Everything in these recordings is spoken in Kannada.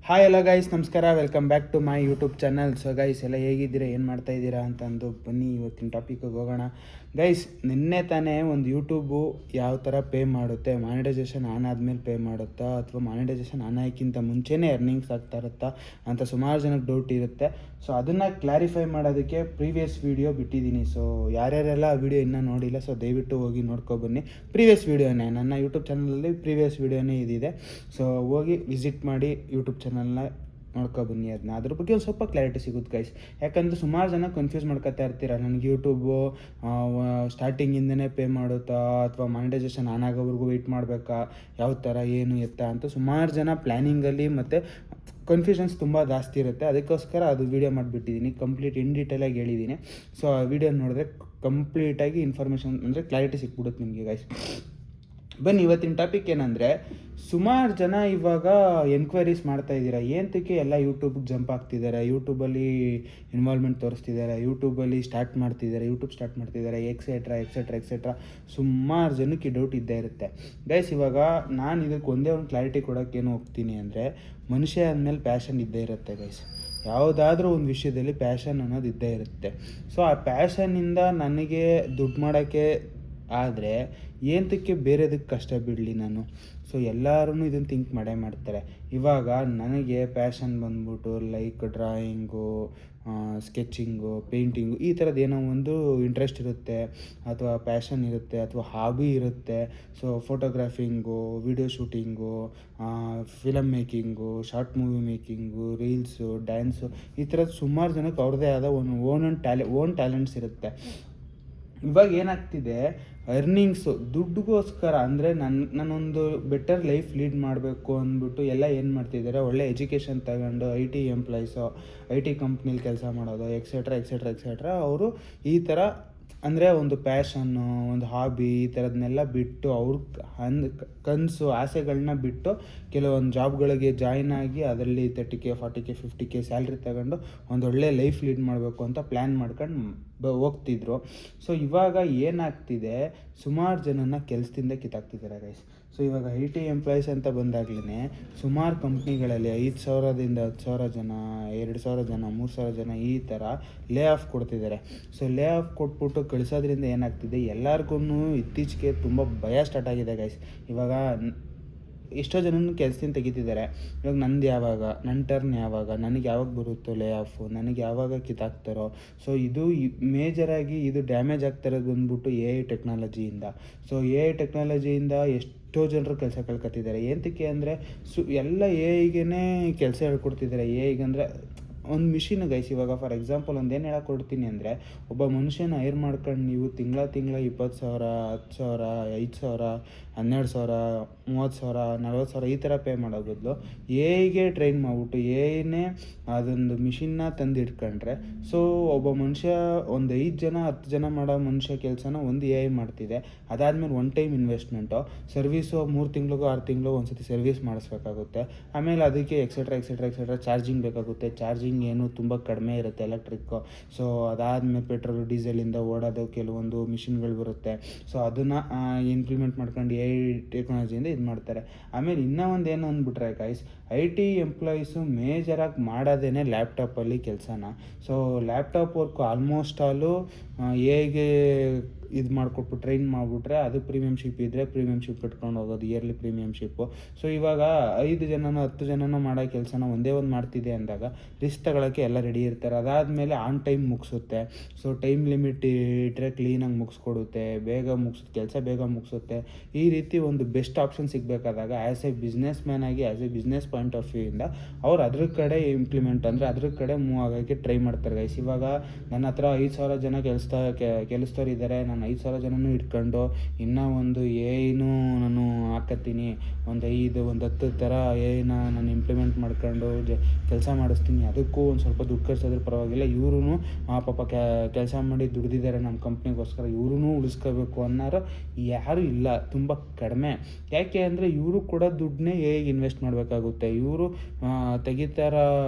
ಹಾಯ್ ಎಲ್ಲ ಗೈಸ್, ನಮಸ್ಕಾರ. Welcome back to my YouTube channel. So guys ಎಲ್ಲ ಹೇಗಿದ್ದೀರಾ, ಏನು ಮಾಡ್ತಾ ಇದ್ದೀರಾ ಅಂತಂದು ಬನ್ನಿ ಇವತ್ತಿನ ಟಾಪಿಕ್ಗೆ ಹೋಗೋಣ. ಗೈಸ್, ನಿನ್ನೆ ತಾನೇ ಒಂದು ಯೂಟ್ಯೂಬು ಯಾವ ಥರ ಪೇ ಮಾಡುತ್ತೆ, ಮಾನಿಟೈಸೇಷನ್ ಆನ್ ಆದಮೇಲೆ ಪೇ ಮಾಡುತ್ತಾ ಅಥವಾ ಮಾನಿಟೈಸೇಷನ್ ಆನ್ ಆಗೋಕ್ಕಿಂತ ಮುಂಚೆನೇ ಅರ್ನಿಂಗ್ಸ್ ಆಗ್ತಾ ಇರುತ್ತಾ ಅಂತ ಸುಮಾರು ಜನಕ್ಕೆ ಡೌಟ್ ಇರುತ್ತೆ. ಸೊ ಅದನ್ನು ಕ್ಲಾರಿಫೈ ಮಾಡೋದಕ್ಕೆ ಪ್ರೀವಿಯಸ್ ವೀಡಿಯೋ ಬಿಟ್ಟಿದ್ದೀನಿ. ಸೊ ಯಾರ್ಯಾರೆಲ್ಲ ಆ ವಿಡಿಯೋ ಇನ್ನೂ ನೋಡಿಲ್ಲ, ಸೊ ದಯವಿಟ್ಟು ಹೋಗಿ ನೋಡ್ಕೊಬನ್ನಿ. ಪ್ರೀವಿಯಸ್ ವೀಡಿಯೋನೇ ನನ್ನ ಯೂಟ್ಯೂಬ್ ಚಾನಲಲ್ಲಿ ಪ್ರೀವಿಯಸ್ ವೀಡಿಯೋನೇ ಇದಿದೆ. ಸೊ ಹೋಗಿ ವಿಸಿಟ್ ಮಾಡಿ ಯೂಟ್ಯೂಬ್ ಚಾನಲ್ನ ನೋಡ್ಕೊಬನ್ನಿ. ಅದನ್ನ ಅದ್ರ ಬಗ್ಗೆ ಒಂದು ಸ್ವಲ್ಪ ಕ್ಲಾರಿಟಿ ಸಿಗುತ್ತೆ ಗೈಸ್. ಯಾಕಂದರೆ ಸುಮಾರು ಜನ ಕನ್ಫ್ಯೂಸ್ ಮಾಡ್ಕೊತಾ ಇರ್ತೀರ, ನನಗೆ ಯೂಟ್ಯೂಬು ಸ್ಟಾರ್ಟಿಂಗಿಂದನೇ ಪೇ ಮಾಡುತ್ತಾ ಅಥವಾ ಮಾನಿಟೈಸೇಷನ್ ಆನ್ ಆಗೋವರೆಗೂ ವೆಯ್ಟ್ ಮಾಡಬೇಕಾ, ಯಾವ ಥರ ಏನು ಎತ್ತ ಅಂತ ಸುಮಾರು ಜನ ಪ್ಲ್ಯಾನಿಂಗಲ್ಲಿ ಮತ್ತು ಕನ್ಫ್ಯೂಷನ್ಸ್ ತುಂಬ ಜಾಸ್ತಿ ಇರುತ್ತೆ. ಅದಕ್ಕೋಸ್ಕರ ಅದು ವೀಡಿಯೋ ಮಾಡಿಬಿಟ್ಟಿದ್ದೀನಿ, ಕಂಪ್ಲೀಟ್ ಇನ್ ಡೀಟೇಲಾಗಿ ಹೇಳಿದ್ದೀನಿ. ಸೊ ಆ ವಿಡಿಯೋ ನೋಡಿದ್ರೆ ಕಂಪ್ಲೀಟಾಗಿ ಇನ್ಫಾರ್ಮೇಷನ್ ಅಂದರೆ ಕ್ಲಾರಿಟಿ ಸಿಕ್ಬಿಡುತ್ತೆ ನಿಮಗೆ ಗೈಸ್. ಬನ್ನಿ, ಇವತ್ತಿನ ಟಾಪಿಕ್ ಏನಂದರೆ, ಸುಮಾರು ಜನ ಇವಾಗ ಎನ್ಕ್ವೈರೀಸ್ ಮಾಡ್ತಾ ಇದ್ದೀರಾ, ಏನಕ್ಕೆ ಎಲ್ಲ ಯೂಟ್ಯೂಬ್ಗೆ ಜಂಪ್ ಆಗ್ತಿದ್ದಾರೆ, ಯೂಟ್ಯೂಬಲ್ಲಿ ಇನ್ವಾಲ್ವ್ಮೆಂಟ್ ತೋರಿಸ್ತಿದ್ದಾರೆ, ಯೂಟ್ಯೂಬಲ್ಲಿ ಸ್ಟಾರ್ಟ್ ಮಾಡ್ತಿದ್ದಾರೆ ಎಕ್ಸೆಟ್ರಾ. ಸುಮಾರು ಜನಕ್ಕೆ ಡೌಟ್ ಇದ್ದೇ ಇರುತ್ತೆ ಗೈಸ್. ಇವಾಗ ನಾನು ಇದಕ್ಕೆ ಒಂದೇ ಒಂದು ಕ್ಲಾರಿಟಿ ಕೊಡೋಕ್ಕೇನು ಹೋಗ್ತೀನಿ ಅಂದರೆ, ಮನುಷ್ಯ ಅಂದಮೇಲೆ ಪ್ಯಾಷನ್ ಇದ್ದೇ ಇರುತ್ತೆ ಗೈಸ್. ಯಾವುದಾದ್ರೂ ಒಂದು ವಿಷಯದಲ್ಲಿ ಪ್ಯಾಷನ್ ಅನ್ನೋದು ಇದ್ದೇ ಇರುತ್ತೆ. ಸೊ ಆ ಪ್ಯಾಷನ್ನಿಂದ ನನಗೆ ದುಡ್ಡು ಮಾಡೋಕ್ಕೆ ಆದರೆ ಏನಕ್ಕೆ ಬೇರೆದಕ್ಕೆ ಕಷ್ಟ ಬಿಡಲಿ ನಾನು. ಸೊ ಎಲ್ಲರೂ ಇದನ್ನು ಥಿಂಕ್ ಮಾಡ್ತಾರೆ. ಇವಾಗ ನನಗೆ ಪ್ಯಾಷನ್ ಬಂದ್ಬಿಟ್ಟು ಲೈಕ್ ಡ್ರಾಯಿಂಗು, ಸ್ಕೆಚಿಂಗು, ಪೇಂಟಿಂಗು, ಈ ಥರದ್ದು ಏನೋ ಒಂದು ಇಂಟ್ರೆಸ್ಟ್ ಇರುತ್ತೆ ಅಥವಾ ಪ್ಯಾಷನ್ ಇರುತ್ತೆ ಅಥವಾ ಹಾಬಿ ಇರುತ್ತೆ. So photographing, video shooting, film making, short movie making, reels, dance, ಈ ಥರದ್ದು ಸುಮಾರು ಜನಕ್ಕೆ ಅವ್ರದ್ದೇ ಆದ ಓನ್ ಟ್ಯಾಲೆಂಟ್ಸ್ ಇರುತ್ತೆ. ಇವಾಗ ಏನಾಗ್ತಿದೆ, ಅರ್ನಿಂಗ್ಸು ದುಡ್ಡುಗೋಸ್ಕರ ಅಂದರೆ ನಾನೊಂದು ಬೆಟರ್ ಲೈಫ್ ಲೀಡ್ ಮಾಡಬೇಕು ಅಂದ್ಬಿಟ್ಟು ಎಲ್ಲ ಏನು ಮಾಡ್ತಿದ್ದಾರೆ, ಒಳ್ಳೆ ಎಜುಕೇಷನ್ ತಗೊಂಡು IT ಎಂಪ್ಲಾಯೀಸು, IT ಕಂಪ್ನಿಲಿ ಕೆಲಸ ಮಾಡೋದು ಎಕ್ಸೆಟ್ರಾ ಅವರು ಈ ಥರ ಅಂದರೆ ಒಂದು ಪ್ಯಾಷನ್ನು, ಒಂದು ಹಾಬಿ, ಈ ಥರದನ್ನೆಲ್ಲ ಬಿಟ್ಟು ಅವ್ರ ಕನಸು ಆಸೆಗಳನ್ನ ಬಿಟ್ಟು ಕೆಲವೊಂದು ಜಾಬ್ಗಳಿಗೆ ಜಾಯ್ನ್ ಆಗಿ ಅದರಲ್ಲಿ 30K 40K 50K ಸ್ಯಾಲ್ರಿ ತಗೊಂಡು ಒಂದೊಳ್ಳೆ ಲೈಫ್ ಲೀಡ್ ಮಾಡಬೇಕು ಅಂತ ಪ್ಲ್ಯಾನ್ ಮಾಡ್ಕೊಂಡು ಹೋಗ್ತಿದ್ರು. ಸೊ ಇವಾಗ ಏನಾಗ್ತಿದೆ, ಸುಮಾರು ಜನನ ಕೆಲಸದಿಂದ ಕಿತ್ತಾಕ್ತಿದ್ದಾರೆ ಗೈಸ್. ಸೊ ಇವಾಗ IT ಎಂಪ್ಲಾಯೀಸ್ ಅಂತ ಬಂದಾಗಲೇ ಸುಮಾರು ಕಂಪ್ನಿಗಳಲ್ಲಿ 5,000ದಿಂದ 10,000 ಜನ, 2,000 ಜನ, 3,000 ಜನ ಈ ಥರ ಲೇ ಆಫ್ ಕೊಡ್ತಿದ್ದಾರೆ. ಸೊ ಲೇ ಆಫ್ ಕೊಟ್ಬಿಟ್ಟು ಕಳಿಸೋದ್ರಿಂದ ಏನಾಗ್ತಿದೆ, ಎಲ್ಲರಿಗೂ ಇತ್ತೀಚೆಗೆ ತುಂಬ ಭಯ ಸ್ಟಾರ್ಟ್ ಆಗಿದೆ ಗೈಸ್. ಇವಾಗ ಎಷ್ಟೋ ಜನನು ಕೆಲಸದಿಂದ ತೆಗಿತಿದ್ದಾರೆ. ಇವಾಗ ನನ್ನ ಟರ್ನ್ ಯಾವಾಗ, ನನಗೆ ಯಾವಾಗ ಬರುತ್ತೋ ಲೇ ಆಫು, ನನಗೆ ಯಾವಾಗ ಕಿತ್ತಾಕ್ತಾರೋ. ಸೊ ಇದು ಮೇಜರಾಗಿ ಇದು ಡ್ಯಾಮೇಜ್ ಆಗ್ತಿರೋದು ಬಂದ್ಬಿಟ್ಟು AI ಟೆಕ್ನಾಲಜಿಯಿಂದ. ಸೊ AI ಟೆಕ್ನಾಲಜಿಯಿಂದ ಎಷ್ಟೋ ಜನರು ಕೆಲಸ ಕಳ್ಕೊತಿದ್ದಾರೆ. ಏನಕ್ಕೆ ಅಂದರೆ ಎಲ್ಲ AIಗೆ ಕೆಲಸ ಹೇಳ್ಕೊಡ್ತಿದ್ದಾರೆ. AIಗೆ ಅಂದರೆ ಒಂದು ಮಿಷಿನ್ ಗೈಸ್. ಇವಾಗ ಫಾರ್ ಎಕ್ಸಾಂಪಲ್ ಒಂದೇನು ಹೇಳಕ್ಕೆ ಕೊಡ್ತೀನಿ ಅಂದರೆ, ಒಬ್ಬ ಮನುಷ್ಯನ ಹೈರ್ ಮಾಡ್ಕೊಂಡು ನೀವು ತಿಂಗಳ 20,000, 10,000, 5,000, 12,000, 30,000, 40,000 ಈ ಥರ ಪೇ ಮಾಡೋ ಬದಲು AIಗೆ ಟ್ರೈನ್ ಮಾಡಿಬಿಟ್ಟು AIನೇ ಅದೊಂದು ಮಿಷಿನ್ನ ತಂದು ಇಟ್ಕೊಂಡ್ರೆ, ಸೊ ಒಬ್ಬ ಮನುಷ್ಯ ಒಂದು 5 ಜನ 10 ಜನ ಮಾಡೋ ಮನುಷ್ಯ ಕೆಲಸನ ಒಂದು AI ಮಾಡ್ತಿದೆ. ಅದಾದಮೇಲೆ ಒನ್ ಟೈಮ್ ಇನ್ವೆಸ್ಟ್ಮೆಂಟು, ಸರ್ವೀಸು 3 ತಿಂಗಳಿಗೋ 6 ತಿಂಗಳಿಗೋ ಒಂದ್ಸತಿ ಸರ್ವೀಸ್ ಮಾಡಿಸ್ಬೇಕಾಗುತ್ತೆ. ಆಮೇಲೆ ಅದಕ್ಕೆ ಎಕ್ಸೆಟ್ರಾ ಚಾರ್ಜಿಂಗ್ ಬೇಕಾಗುತ್ತೆ. ಚಾರ್ಜಿಂಗ್ ಏನು ತುಂಬ ಕಡಿಮೆ ಇರುತ್ತೆ ಎಲೆಕ್ಟ್ರಿಕ್ಕು. ಸೊ ಅದಾದಮೇಲೆ ಪೆಟ್ರೋಲು ಡೀಸೆಲಿಂದ ಓಡೋದು ಕೆಲವೊಂದು ಮಿಷಿನ್ಗಳು ಬರುತ್ತೆ. ಸೊ ಅದನ್ನು ಇಂಪ್ಲಿಮೆಂಟ್ ಮಾಡ್ಕೊಂಡು AI ಟೆಕ್ನಾಲಜಿಯಿಂದ ಇದು ಮಾಡ್ತಾರೆ. ಆಮೇಲೆ ಇನ್ನೂ ಒಂದು ಏನು ಅಂದ್ಬಿಟ್ರೆ ಗೈಸ್, IT ಎಂಪ್ಲಾಯೀಸು ಮೇಜರಾಗಿ ಮಾಡೋದೇ ಲ್ಯಾಪ್ಟಾಪಲ್ಲಿ ಕೆಲಸನ. ಸೊ ಲ್ಯಾಪ್ಟಾಪ್ ವರ್ಕು ಆಲ್ಮೋಸ್ಟ್ ಆಲು AIಗೆ ಇದು ಮಾಡಿಕೊಟ್ಬಿಟ್ಟು ಟ್ರೈನ್ ಮಾಡಿಬಿಟ್ರೆ, ಅದು ಪ್ರೀಮಿಯಮ್ಶಿಪ್ ಇದ್ದರೆ ಪ್ರೀಮಿಯಮ್ಶಿಪ್ ಕಟ್ಕೊಂಡು ಹೋಗೋದು, ಇಯರ್ಲಿ ಪ್ರೀಮಿಯಮ್ಶಿಪ್ಪು. ಸೊ ಇವಾಗ 5 ಜನನೋ 10 ಜನನೋ ಮಾಡೋ ಕೆಲಸನ ಒಂದೇ ಒಂದು ಮಾಡ್ತಿದೆ ಅಂದಾಗ ರಿಸ್ಕ್ ತಗೊಳ್ಳೋಕ್ಕೆ ಎಲ್ಲ ರೆಡಿ ಇರ್ತಾರೆ. ಅದಾದಮೇಲೆ ಆನ್ ಟೈಮ್ ಮುಗಿಸುತ್ತೆ. ಸೊ ಟೈಮ್ ಲಿಮಿಟ್ ಇಟ್ಟರೆ ಕ್ಲೀನಾಗಿ ಮುಗಿಸ್ಕೊಡುತ್ತೆ, ಕೆಲಸ ಬೇಗ ಮುಗಿಸುತ್ತೆ. ಈ ರೀತಿ ಒಂದು ಬೆಸ್ಟ್ ಆಪ್ಷನ್ ಸಿಗಬೇಕಾದಾಗ ಆ್ಯಸ್ ಎ ಬಿಸ್ನೆಸ್ ಮ್ಯಾನ್ ಆಗಿ, as a business point of view ಇಂದ ಅವ್ರು ಅದ್ರ ಕಡೆ ಅದ್ರ ಕಡೆ ಮೂವ್ ಆಗೋಕ್ಕೆ ಟ್ರೈ ಮಾಡ್ತಾರೆ ಗೈಸ್. ಇವಾಗ ನನ್ನ ಹತ್ರ 5,000 ಜನ ಕೆಲಸದವ್ರು ಇದ್ದಾರೆ, ನಾನು 5,000 ಜನನೂ ಇಟ್ಕೊಂಡು ಇನ್ನೂ ಒಂದು AIನೂ ನಾನು ಹಾಕತ್ತೀನಿ, ಒಂದು 10 ಥರ AIನ ನಾನು ಇಂಪ್ಲಿಮೆಂಟ್ ಮಾಡ್ಕೊಂಡು ಕೆಲಸ ಮಾಡಿಸ್ತೀನಿ. ಅದಕ್ಕೂ ಒಂದು ಸ್ವಲ್ಪ ದುಡ್ಡು ಖರ್ಚಾದ್ರೂ ಪರವಾಗಿಲ್ಲ, ಇವ್ರೂ ಪಾಪ ಕೆಲಸ ಮಾಡಿ ದುಡ್ದಿದ್ದಾರೆ ನಮ್ಮ ಕಂಪ್ನಿಗೋಸ್ಕರ, ಇವ್ರೂ ಉಳಿಸ್ಕೋಬೇಕು ಅನ್ನೋರು ಯಾರೂ ಇಲ್ಲ, ತುಂಬ ಕಡಿಮೆ. ಯಾಕೆ ಅಂದರೆ ಇವರು ಕೂಡ ದುಡ್ಡನ್ನೇ AIಗೆ ಇನ್ವೆಸ್ಟ್ ಮಾಡಬೇಕಾಗುತ್ತೆ. ಇವರು ತೆಗಿತಾರ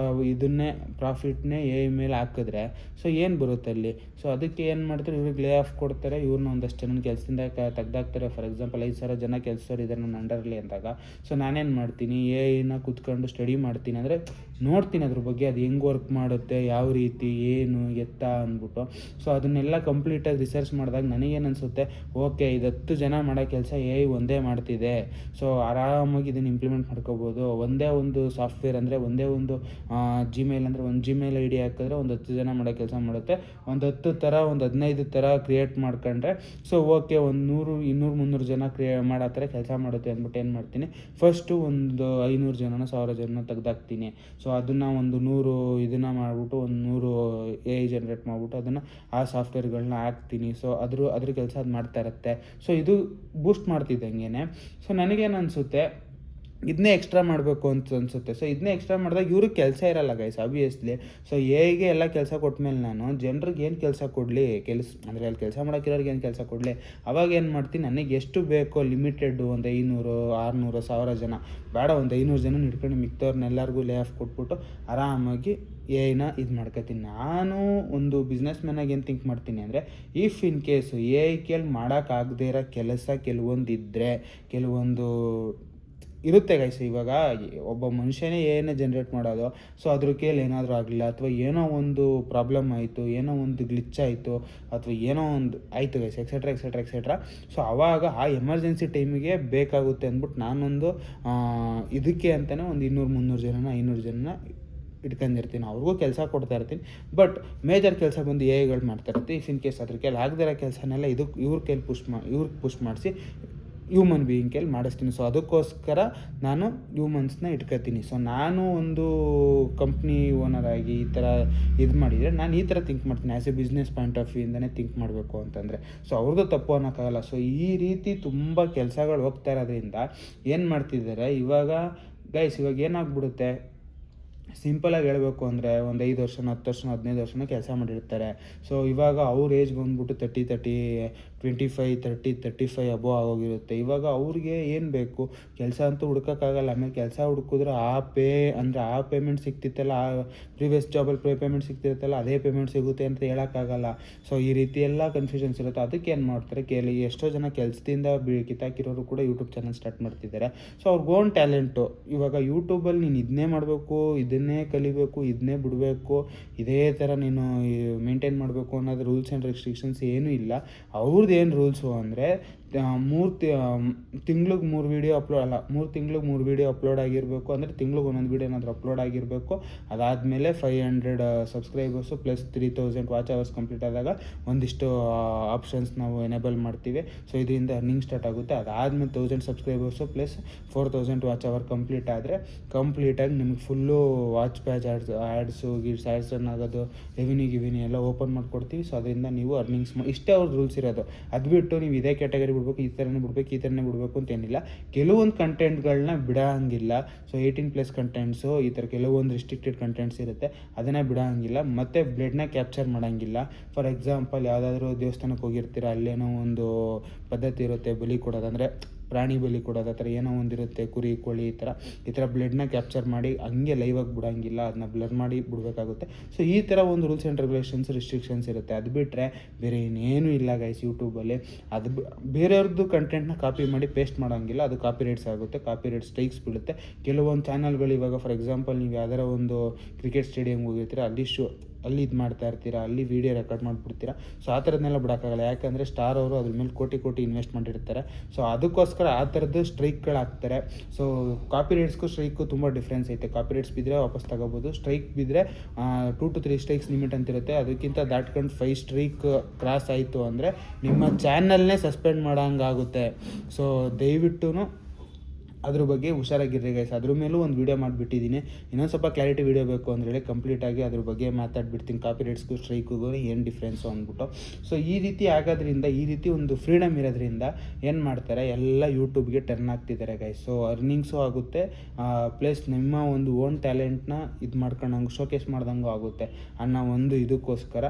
ಇದನ್ನೇ ಪ್ರಾಫಿಟ್ನೇ AI ಮೇಲೆ ಹಾಕಿದ್ರೆ ಸೊ ಏನು ಬರುತ್ತೆ ಅಲ್ಲಿ. ಸೊ ಅದಕ್ಕೆ ಏನು ಮಾಡ್ತಾರೆ, ಇವ್ರಿಗೆ ಲೇ ಆಫ್ ಕೊಡ್ತಾರೆ, ಇವ್ರನ್ನ ಒಂದಷ್ಟು ಜನ ಕೆಲಸದಿಂದ ತೆಗ್ದಾಕ್ತಾರೆ. ಫಾರ್ ಎಕ್ಸಾಂಪಲ್ 5,000 ಜನ ಕೆಲಸದವ್ರು ಇದ್ದಾರೆ ನನ್ನ ಅಂಡರಲ್ಲಿ ಅಂದಾಗ, ಸೊ ನಾನೇನು ಮಾಡ್ತೀನಿ, ಎಐನ ಕೂತ್ಕೊಂಡು ಸ್ಟಡಿ ಮಾಡ್ತೀನಿ, ಅಂದರೆ ನೋಡ್ತೀನಿ ಅದ್ರ ಬಗ್ಗೆ ಅದು ಹೆಂಗೆ ವರ್ಕ್ ಮಾಡುತ್ತೆ, ಯಾವ ರೀತಿ ಏನು ಎತ್ತ ಅಂದ್ಬಿಟ್ಟು. ಸೊ ಅದನ್ನೆಲ್ಲ ಕಂಪ್ಲೀಟಾಗಿ ರಿಸರ್ಚ್ ಮಾಡಿದಾಗ ನನಗೇನು ಅನಿಸುತ್ತೆ, ಓಕೆ ಇದು 10 ಜನ ಮಾಡೋ ಕೆಲಸ ಎಐ ಒಂದೇ ಮಾಡ್ತಿದೆ, ಸೊ ಆರಾಮಾಗಿ ಇದನ್ನು ಇಂಪ್ಲಿಮೆಂಟ್ ಮಾಡ್ಕೋಬೋದು. ಒಂದೇ ಒಂದು ಸಾಫ್ಟ್ವೇರ್ ಅಂದರೆ ಒಂದೇ ಒಂದು ಜಿಮೇಲ್ ಅಂದರೆ ಒಂದು ಜಿಮೇಲ್ ಐ ಡಿ ಹಾಕಿದ್ರೆ ಒಂದು 10 ಜನ ಮಾಡೋ ಕೆಲಸ ಮಾಡುತ್ತೆ. ಒಂದು 10 ಥರ ಒಂದು 15 ಥರ ಕ್ರಿಯೇಟ್ ಮಾಡ್ಕೊಂಡ್ರೆ ಸೊ ಓಕೆ, ಒಂದು 100, 200, 300 ಜನ ಮಾಡೋ ಥರ ಕೆಲಸ ಮಾಡುತ್ತೆ ಅಂದ್ಬಿಟ್ಟು ಏನು ಮಾಡ್ತೀನಿ, ಫಸ್ಟು ಒಂದು 500 ಜನನ 1000 ಜನನ ತೆಗ್ದಾಕ್ತೀನಿ. ಸೊ ಅದನ್ನು ಒಂದು 100 ಇದನ್ನು ಮಾಡಿಬಿಟ್ಟು ಒಂದು 100 ಎ ಐ ಜನ್ರೇಟ್ ಮಾಡಿಬಿಟ್ಟು ಅದನ್ನು ಆ ಸಾಫ್ಟ್ವೇರ್ಗಳನ್ನ ಹಾಕ್ತೀನಿ. ಸೊ ಅದ್ರ ಕೆಲಸ ಅದು ಮಾಡ್ತಾ ಇರುತ್ತೆ. ಸೊ ಇದು ಬೂಸ್ಟ್ ಮಾಡ್ತಿದ್ದಂಗೆ ಸೊ ನನಗೇನು ಅನಿಸುತ್ತೆ, ಇದನ್ನೇ ಎಕ್ಸ್ಟ್ರಾ ಮಾಡಬೇಕು ಅಂತ ಅನಿಸುತ್ತೆ. ಸೊ ಇದನ್ನೇ ಎಕ್ಸ್ಟ್ರಾ ಮಾಡಿದಾಗ ಇವ್ರಿಗೆ ಕೆಲಸ ಇರಲ್ಲ ಗೈಸ್, ಆಬ್ವಿಯಸ್ಲಿ. ಸೊ ಎಐಗೆ ಎಲ್ಲ ಕೆಲಸ ಕೊಟ್ಮೇಲೆ ನಾನು ಜನರಿಗೆ ಏನು ಕೆಲಸ ಕೊಡಲಿ, ಅಂದರೆ ಅಲ್ಲಿ ಕೆಲಸ ಮಾಡೋಕ್ಕಿರೋರಿಗೆ ಏನು ಕೆಲಸ ಕೊಡಲಿ, ಅವಾಗ ಏನು ಮಾಡ್ತೀನಿ, ನನಗೆ ಎಷ್ಟು ಬೇಕೋ ಲಿಮಿಟೆಡ್ ಒಂದು 500, 600, 1000 ಜನ ಬೇಡ, ಒಂದು 500 ಜನ ಹಿಡ್ಕೊಂಡು ಮಿಕ್ತವ್ರನ್ನೆಲ್ಲರಿಗೂ ಲೇ ಆಫ್ ಕೊಟ್ಬಿಟ್ಟು ಆರಾಮಾಗಿ ಎಐನ ಇದು ಮಾಡ್ಕೊತೀನಿ. ನಾನು ಒಂದು ಬಿಸ್ನೆಸ್ ಮ್ಯಾನಾಗಿ ಏನು ಥಿಂಕ್ ಮಾಡ್ತೀನಿ ಅಂದರೆ, ಇಫ್ ಇನ್ ಕೇಸ್ ಎಐ ಕೇಳಿ ಮಾಡೋಕ್ಕಾಗದೇ ಇರೋ ಕೆಲಸ ಕೆಲವೊಂದು ಇದ್ದರೆ, ಕೆಲವೊಂದು ಇರುತ್ತೆ ಗೈಸ್. ಇವಾಗ ಒಬ್ಬ ಮನುಷ್ಯನೇ ಏನೇ ಜನ್ರೇಟ್ ಮಾಡೋದು, ಸೊ ಅದ್ರ ಕೇಳಿ ಏನಾದರೂ ಆಗಲಿಲ್ಲ, ಅಥವಾ ಏನೋ ಒಂದು ಪ್ರಾಬ್ಲಮ್ ಆಯಿತು, ಏನೋ ಒಂದು ಗ್ಲಿಚ್ ಆಯಿತು, ಅಥವಾ ಏನೋ ಒಂದು ಆಯಿತು guys, etcetera etcetera etcetera. So ಆವಾಗ ಆ ಎಮರ್ಜೆನ್ಸಿ ಟೈಮಿಗೆ ಬೇಕಾಗುತ್ತೆ ಅಂದ್ಬಿಟ್ಟು ನಾನೊಂದು ಇದಕ್ಕೆ ಅಂತಲೇ ಒಂದು 200, 300 ಜನನ 500 ಜನನ ಇಟ್ಕೊಂಡಿರ್ತೀನಿ. ಅವ್ರಿಗೂ ಕೆಲಸ ಕೊಡ್ತಾ ಇರ್ತೀನಿ, ಬಟ್ ಮೇಜರ್ ಕೆಲಸ ಬಂದು ಎಐಗಳು ಮಾಡ್ತಾ ಇರುತ್ತೆ. ಇಫ್ ಇನ್ ಕೇಸ್ ಅದ್ರ ಕೈಲಿ ಆಗದಿರೋ ಕೆಲಸನೆಲ್ಲ ಇವ್ರ ಕೈಲಿ ಇವ್ರಿಗೆ ಪುಷ್ ಮಾಡಿಸಿ ಹ್ಯೂಮನ್ ಬೀಯಿಂಗ್ ಕೈಲಿ ಮಾಡಿಸ್ತೀನಿ. ಸೊ ಅದಕ್ಕೋಸ್ಕರ ನಾನು ಹ್ಯೂಮನ್ಸ್ನ ಇಟ್ಕೊತೀನಿ. ಸೊ ನಾನು ಒಂದು ಕಂಪ್ನಿ ಓನರಾಗಿ ಈ ಥರ ಇದು ಮಾಡಿದರೆ ನಾನು ಈ ಥರ ಥಿಂಕ್ ಮಾಡ್ತೀನಿ, as a business point of ವ್ಯೂಯಿಂದನೇ ಥಿಂಕ್ ಮಾಡಬೇಕು ಅಂತಂದರೆ. ಸೊ ಅವ್ರದ್ದು ತಪ್ಪು ಅನ್ನೋಕ್ಕಾಗಲ್ಲ. ಸೊ ಈ ರೀತಿ ತುಂಬ ಕೆಲಸಗಳು ಹೋಗ್ತಾ ಇರೋದ್ರಿಂದ ಏನು ಮಾಡ್ತಿದ್ದಾರೆ ಇವಾಗ ಗೈಸ್, ಇವಾಗ ಏನಾಗ್ಬಿಡುತ್ತೆ, ಸಿಂಪಲಾಗಿ ಹೇಳಬೇಕು ಅಂದರೆ ಒಂದು 5 ವರ್ಷ, 10 ವರ್ಷ, 15 ವರ್ಷನ ಕೆಲಸ ಮಾಡಿರ್ತಾರೆ. ಸೊ ಇವಾಗ ಅವ್ರ ಏಜ್ ಬಂದ್ಬಿಟ್ಟು 25, 35 ಅಬೋ ಆಗೋಗಿರುತ್ತೆ. ಇವಾಗ ಅವ್ರಿಗೆ ಏನು ಬೇಕು, ಕೆಲಸ ಅಂತೂ ಹುಡ್ಕೋಕ್ಕಾಗಲ್ಲ. ಆಮೇಲೆ ಕೆಲಸ ಹುಡುಕಿದ್ರೆ ಆ ಪೇಮೆಂಟ್ ಸಿಗ್ತಿತ್ತಲ್ಲ, ಆ ಪ್ರೀವಿಯಸ್ ಜಾಬಲ್ಲಿ ಪೇಮೆಂಟ್ ಸಿಗ್ತಿರುತ್ತಲ್ಲ, ಅದೇ ಪೇಮೆಂಟ್ ಸಿಗುತ್ತೆ ಅಂತ ಹೇಳೋಕ್ಕಾಗಲ್ಲ. ಸೊ ಈ ರೀತಿ ಎಲ್ಲ ಕನ್ಫ್ಯೂಷನ್ಸ್ ಇರುತ್ತೆ. ಅದಕ್ಕೆ ಏನು ಮಾಡ್ತಾರೆ, ಎಷ್ಟೋ ಜನ ಕೆಲಸದಿಂದ ಕಿತ್ತಾಕಿರೋರು ಕೂಡ ಯೂಟ್ಯೂಬ್ ಚಾನಲ್ ಸ್ಟಾರ್ಟ್ ಮಾಡ್ತಿದ್ದಾರೆ. ಸೊ ಅವ್ರಿಗೆ ಓನ್ ಟ್ಯಾಲೆಂಟು. ಇವಾಗ ಯೂಟ್ಯೂಬಲ್ಲಿ ನೀನು ಇದನ್ನೇ ಮಾಡಬೇಕು, ಇದನ್ನೇ ಕಲಿಬೇಕು, ಇದನ್ನೇ ಬಿಡಬೇಕು, ಇದೇ ಥರ ನೀನು ಮೇಂಟೈನ್ ಮಾಡಬೇಕು ಅನ್ನೋದು ರೂಲ್ಸ್ ಆ್ಯಂಡ್ ರೆಸ್ಟ್ರಿಕ್ಷನ್ಸ್ ಏನೂ ಇಲ್ಲ. ಅವ್ರದ್ದು ಏನು ರೂಲ್ಸು ಅಂದರೆ, 3 ತಿಂಗ್ಳಿಗೆ 3 ವೀಡಿಯೋ ಅಪ್ಲೋಡ್ ಅಲ್ಲ, 3 ತಿಂಗ್ಳಿಗೆ 3 ವೀಡಿಯೋ ಅಪ್ಲೋಡ್ ಆಗಿರಬೇಕು. ಅಂದರೆ ತಿಂಗ್ಳಿಗೆ ಒಂದೊಂದು ವೀಡಿಯೋ ಏನಾದರೂ ಅಪ್ಲೋಡ್ ಆಗಿರಬೇಕು. ಅದಾದಮೇಲೆ 500 subscribers plus 3000 watch hours complete ಆದಾಗ ಒಂದಿಷ್ಟು ಆಪ್ಷನ್ಸ್ ನಾವು ಎನೇಬಲ್ ಮಾಡ್ತೀವಿ. ಸೊ ಇದರಿಂದ ಅರ್ನಿಂಗ್ ಸ್ಟಾರ್ಟ್ ಆಗುತ್ತೆ. ಅದಾದಮೇಲೆ 1000 subscribers plus 4000 watch hour complete ಆದರೆ ಕಂಪ್ಲೀಟಾಗಿ ನಿಮಗೆ full watch patch ads ads run ಆಗೋದು, ರೆವಿನ್ಯೂ ಎಲ್ಲ ಓಪನ್ ಮಾಡಿಕೊಡ್ತೀವಿ. ಸೊ ಅದರಿಂದ ನೀವು ಅರ್ನಿಂಗ್ಸ್ ಇಷ್ಟೇ ಅವ್ರ ರೂಲ್ಸ್ ಇರೋದು. ಅದು ಬಿಟ್ಟು ನೀವು ಇದೇ ಕ್ಯಾಟಗರಿ ಬಿಡಬೇಕು, ಈ ಥರನೇ ಬಿಡಬೇಕು ಅಂತೇನಿಲ್ಲ. ಕೆಲವೊಂದು ಕಂಟೆಂಟ್ಗಳನ್ನ ಬಿಡೋಂಗಿಲ್ಲ. ಸೊ 18+ ಕಂಟೆಂಟ್ಸು, ಈ ಥರ ಕೆಲವೊಂದು ರಿಸ್ಟ್ರಿಕ್ಟೆಡ್ ಕಂಟೆಂಟ್ಸ್ ಇರುತ್ತೆ, ಅದನ್ನೇ ಬಿಡೋಂಗಿಲ್ಲ. ಮತ್ತು ಬ್ಲಡ್ನ ಕ್ಯಾಪ್ಚರ್ ಮಾಡೋಂಗಿಲ್ಲ. ಫಾರ್ ಎಕ್ಸಾಂಪಲ್, ಯಾವುದಾದ್ರೂ ದೇವಸ್ಥಾನಕ್ಕೆ ಹೋಗಿರ್ತೀರ, ಅಲ್ಲೇನೋ ಒಂದು ಪದ್ಧತಿ ಇರುತ್ತೆ ಬಲಿ ಕೊಡೋದು, ಅಂದರೆ ಪ್ರಾಣಿ ಬಲಿ ಕೊಡೋದು, ಆ ಥರ ಏನೋ ಒಂದಿರುತ್ತೆ, ಕುರಿ ಕೋಳಿ ಈ ಥರ ಬ್ಲಡ್ನ ಕ್ಯಾಪ್ಚರ್ ಮಾಡಿ ಹಂಗೆ ಲೈವಾಗಿ ಬಿಡೋಂಗಿಲ್ಲ, ಅದನ್ನ ಬ್ಲರ್ ಮಾಡಿ ಬಿಡಬೇಕಾಗುತ್ತೆ. ಸೊ ಈ ಥರ ಒಂದು ರೂಲ್ಸ್ ಆ್ಯಂಡ್ ರೆಗ್ಯುಲೇಷನ್ಸ್, ರಿಸ್ಟ್ರಿಕ್ಷನ್ಸ್ ಇರುತ್ತೆ. ಅದು ಬಿಟ್ಟರೆ ಬೇರೆ ಇನ್ನೇನು ಇಲ್ಲ ಗೈಸ್ ಯೂಟ್ಯೂಬಲ್ಲಿ. ಅದು ಬೇರೆಯವ್ರದ್ದು ಕಂಟೆಂಟ್ನ ಕಾಪಿ ಮಾಡಿ ಪೇಸ್ಟ್ ಮಾಡೋಂಗಿಲ್ಲ, ಅದು ಕಾಪಿ ರೈಟ್ಸ್ ಆಗುತ್ತೆ, ಕಾಪಿ ರೈಟ್ ಸ್ಟ್ರೈಕ್ಸ್ ಬೀಳುತ್ತೆ. ಕೆಲವೊಂದು ಚಾನಲ್ಗಳು ಇವಾಗ ಫಾರ್ ಎಕ್ಸಾಂಪಲ್, ನೀವು ಯಾವ್ದಾರ ಒಂದು ಕ್ರಿಕೆಟ್ ಸ್ಟೇಡಿಯಮ್ಗೆ ಹೋಗಿರ್ತೀರ, ಅಲ್ಲಿ ಇದು ಮಾಡ್ತಾ ಇರ್ತೀರಾ, ಅಲ್ಲಿ ವೀಡಿಯೋ ರೆಕಾರ್ಡ್ ಮಾಡಿಬಿಡ್ತೀರಾ. ಸೊ ಆ ಥರದ್ದನ್ನೆಲ್ಲ ಬಿಡೋಕ್ಕಾಗಲ್ಲ, ಯಾಕಂದರೆ ಸ್ಟಾರ್ ಅವರು ಅದ್ರ ಮೇಲೆ ಕೋಟಿ ಇನ್ವೆಸ್ಟ್ ಮಾಡಿರ್ತಾರೆ. ಸೊ ಅದಕ್ಕೋಸ್ಕರ ಆ ಥರದ್ದು ಸ್ಟ್ರೈಕ್ಗಳು ಹಾಕ್ತಾರೆ. ಸೊ ಕಾಪಿ ರೈಟ್ಸ್ಗೂ ಸ್ಟ್ರೈಕ್ಗೂ ತುಂಬ ಡಿಫ್ರೆನ್ಸ್ ಐತೆ. ಕಾಪಿ ರೈಟ್ಸ್ ಬಿದ್ದರೆ ವಾಪಸ್ ತಗೋಬೋದು, ಸ್ಟ್ರೈಕ್ ಬಿದ್ದರೆ 2 to 3 ಸ್ಟ್ರೈಕ್ಸ್ ಲಿಮಿಟ್ ಅಂತಿರುತ್ತೆ. ಅದಕ್ಕಿಂತ ದಾಟ್ಕೊಂಡು 5 ಸ್ಟ್ರೈಕ್ ಕ್ರಾಸ್ ಆಯಿತು ಅಂದರೆ ನಿಮ್ಮ ಚಾನಲ್ನೇ ಸಸ್ಪೆಂಡ್ ಮಾಡೋಂಗಾಗುತ್ತೆ. ಸೊ ದಯವಿಟ್ಟು ಅದ್ರ ಬಗ್ಗೆ ಹುಷಾರಾಗಿರ್ರಿ ಗೈಸ್. ಅದ್ರ ಮೇಲೂ ಒಂದು ವೀಡಿಯೋ ಮಾಡಿಬಿಟ್ಟಿದ್ದೀನಿ. ಇನ್ನೊಂದು ಸ್ವಲ್ಪ ಕ್ಲಾರಿಟಿ ವೀಡಿಯೋ ಬೇಕು ಅಂದರೆ ಕಂಪ್ಲೀಟಾಗಿ ಅದ್ರ ಬಗ್ಗೆ ಮಾತಾಡ್ಬಿಡ್ತೀನಿ, ಕಾಪಿ ರೈಟ್ಸ್ಗೂ ಸ್ಟ್ರೈಕ್ಗೂ ಏನು ಡಿಫ್ರೆನ್ಸು ಅಂದ್ಬಿಟ್ಟು. ಸೊ ಈ ರೀತಿ ಆಗೋದ್ರಿಂದ, ಈ ರೀತಿ ಒಂದು ಫ್ರೀಡಮ್ ಇರೋದ್ರಿಂದ ಏನು ಮಾಡ್ತಾರೆ, ಎಲ್ಲ ಯೂಟ್ಯೂಬ್ಗೆ ಟರ್ನ್ ಆಗ್ತಿದ್ದಾರೆ ಗೈಸ್. ಸೊ ಅರ್ನಿಂಗ್ಸು ಆಗುತ್ತೆ, ಪ್ಲಸ್ ನಿಮ್ಮ ಒಂದು ಓನ್ ಟ್ಯಾಲೆಂಟ್ನ ಇದು ಮಾಡ್ಕೊಂಡಂಗೆ ಶೋಕೇಸ್ ಮಾಡ್ದಂಗೂ ಆಗುತ್ತೆ ಅನ್ನೋ ಒಂದು ಇದಕ್ಕೋಸ್ಕರ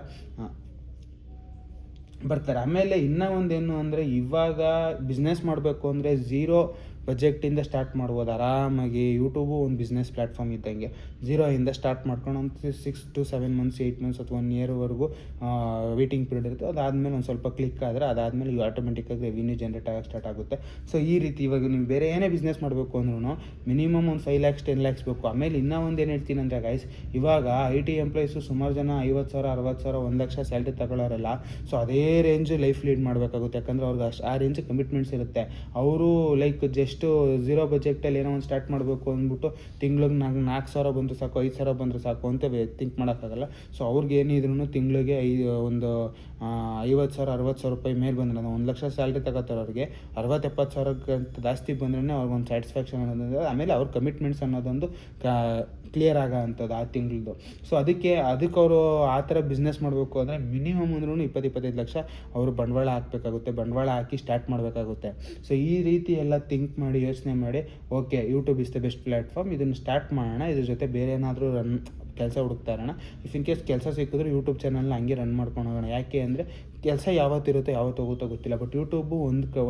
ಬರ್ತಾರೆ. ಆಮೇಲೆ ಇನ್ನೂ ಒಂದೇನು ಅಂದರೆ, ಇವಾಗ ಬಿಸ್ನೆಸ್ ಮಾಡಬೇಕು ಅಂದರೆ 0 ಬಜೆಟಿಂದ ಸ್ಟಾರ್ಟ್ ಮಾಡ್ಬೋದು ಆರಾಮಾಗಿ. ಯೂಟ್ಯೂಬು ಒಂದು ಬಿಸ್ನೆಸ್ ಪ್ಲ್ಯಾಟ್ಫಾರ್ಮ್ ಇದ್ದಂಗೆ, ಝೀರೋಯಿಂದ ಸ್ಟಾರ್ಟ್ ಮಾಡ್ಕೊಂಡು ಒಂದು 6 to 7 months 8 months ಅಥವಾ 1 yearವರೆಗೂ ವೇಟಿಂಗ್ ಪೀರಿಯಡ್ ಇರುತ್ತೆ. ಅದಾದಮೇಲೆ ಒಂದು ಸ್ವಲ್ಪ ಕ್ಲಿಕ್ ಆದರೆ ಅದಾದಮೇಲೆ ಆಟೋಮೆಟಿಕ್ಕಾಗಿ ರೆವಿನ್ಯೂ ಜನರೇಟ್ ಆಗೋಕ್ಕೆ ಸ್ಟಾರ್ಟ್ ಆಗುತ್ತೆ. ಸೊ ಈ ರೀತಿ ಇವಾಗ ನೀವು ಬೇರೆ ಏನೇ ಬಿಸ್ನೆಸ್ ಮಾಡಬೇಕು ಅಂದ್ರೂ ಮಿನಿಮಮ್ ಒಂದು 5 lakhs 10 lakhs ಬೇಕು. ಆಮೇಲೆ ಇನ್ನೂ ಒಂದು ಏನು ಹೇಳ್ತೀನಿ ಅಂದರೆ ಗೈಸ್, ಇವಾಗ IT ಎಂಪ್ಲಾಯೀಸು ಸುಮಾರು ಜನ 50,000 60,000 1 ಲಕ್ಷ ಸ್ಯಾಲ್ರಿ ತಗೊಳ್ಳೋರಲ್ಲ. ಸೊ ಅದೇ ರೇಂಜ್ ಲೈಫ್ ಲೀಡ್ ಮಾಡಬೇಕಾಗುತ್ತೆ, ಯಾಕಂದರೆ ಅವ್ರಿಗೆ ಆ ರೇಂಜ್ ಕಮಿಟ್ಮೆಂಟ್ಸ್ ಇರುತ್ತೆ. ಅವರು ಲೈಕ್ ಜಸ್ಟು ಝೀರೋ ಬಜೆಟಲ್ಲಿ ಏನೋ ಒಂದು ಸ್ಟಾರ್ಟ್ ಮಾಡಬೇಕು ಅಂದ್ಬಿಟ್ಟು ತಿಂಗ್ಳಿಗೆ 4,000 ಬಂದರೂ ಸಾಕು, 5,000 ಬಂದರೂ ಸಾಕು ಅಂತ ಥಿಂಕ್ ಮಾಡೋಕ್ಕಾಗಲ್ಲ. ಸೊ ಅವ್ರಿಗೆ ಏನಿದ್ರು ತಿಂಗಳಿಗೆ ಒಂದು 50,000 60,000 ರೂಪಾಯಿ ಮೇಲೆ ಬಂದ್ರೆ, 1 ಲಕ್ಷ ಸ್ಯಾಲ್ರಿ ತಗೋತಾರೆ ಅವ್ರಿಗೆ 60-70,000ಕ್ಕಿಂತ ಜಾಸ್ತಿ ಬಂದ್ರೇ ಅವ್ರಿಗೊಂದು ಸ್ಯಾಟಿಸ್ಫ್ಯಾಕ್ಷನ್ ಅನ್ನೋದು. ಆಮೇಲೆ ಅವ್ರ ಕಮಿಟ್ಮೆಂಟ್ಸ್ ಅನ್ನೋದೊಂದು ಕ್ಲಿಯರ್ ಆಗೋ ಅಂಥದ್ದು ಆ ತಿಂಗಳದ್ದು. ಸೊ ಅದಕ್ಕೆ ಅವರು ಆ ಥರ ಬಿಸ್ನೆಸ್ ಮಾಡಬೇಕು ಅಂದರೆ ಮಿನಿಮಮ್ ಅಂದ್ರೂ 20-25 ಲಕ್ಷ ಅವರು ಬಂಡವಾಳ ಹಾಕಬೇಕಾಗುತ್ತೆ, ಬಂಡವಾಳ ಹಾಕಿ ಸ್ಟಾರ್ಟ್ ಮಾಡಬೇಕಾಗುತ್ತೆ. ಸೊ ಈ ರೀತಿ ಎಲ್ಲ ಥಿಂಕ್ ಮಾಡಿ ಯೋಚನೆ ಮಾಡಿ, okay YouTube is the best platform, ಇದನ್ನು ಸ್ಟಾರ್ಟ್ ಮಾಡೋಣ, ಇದ್ರ ಜೊತೆ ಬೇರೆ ಏನಾದರೂ ಕೆಲಸ ಹುಡುಕ್ತಾ ಇರೋಣ. ಇಫ್ ಇನ್ ಕೇಸ್ ಕೆಲಸ ಸಿಕ್ಕಿದ್ರೆ ಯೂಟ್ಯೂಬ್ ಚಾನಲ್ನ ಹಂಗೆ ರನ್ ಮಾಡ್ಕೊಂಡು ಹೋಗೋಣ. ಯಾಕೆ ಅಂದರೆ ಕೆಲಸ ಯಾವತ್ತಿರುತ್ತೋ ಯಾವತ್ತು ಹೋಗುತ್ತೋ ಗೊತ್ತಿಲ್ಲ. ಬಟ್ ಯೂಟ್ಯೂಬು